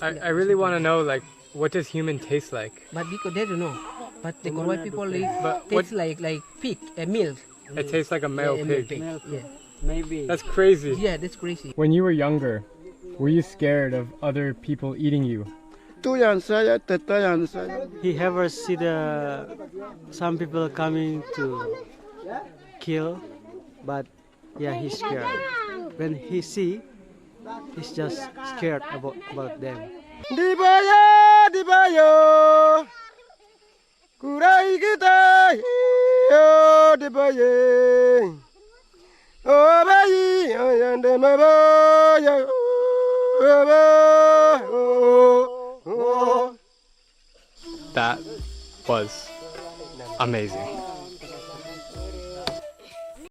I really want to know, like, what does human taste like? But because they don't know. But the Koroi people But taste what? like pig, milk. It tastes like a male Yeah, pig. milk. Yeah. Maybe. That's crazy. Yeah, that's crazy. When you were younger, were you scared of other people eating you? He ever see some people coming to kill, but yeah, he's scared. When he see, he's just scared about them. Dibaya, dibayo, kurai kita, yo dibaye, oh bayi, ayande mabaya, That was amazing.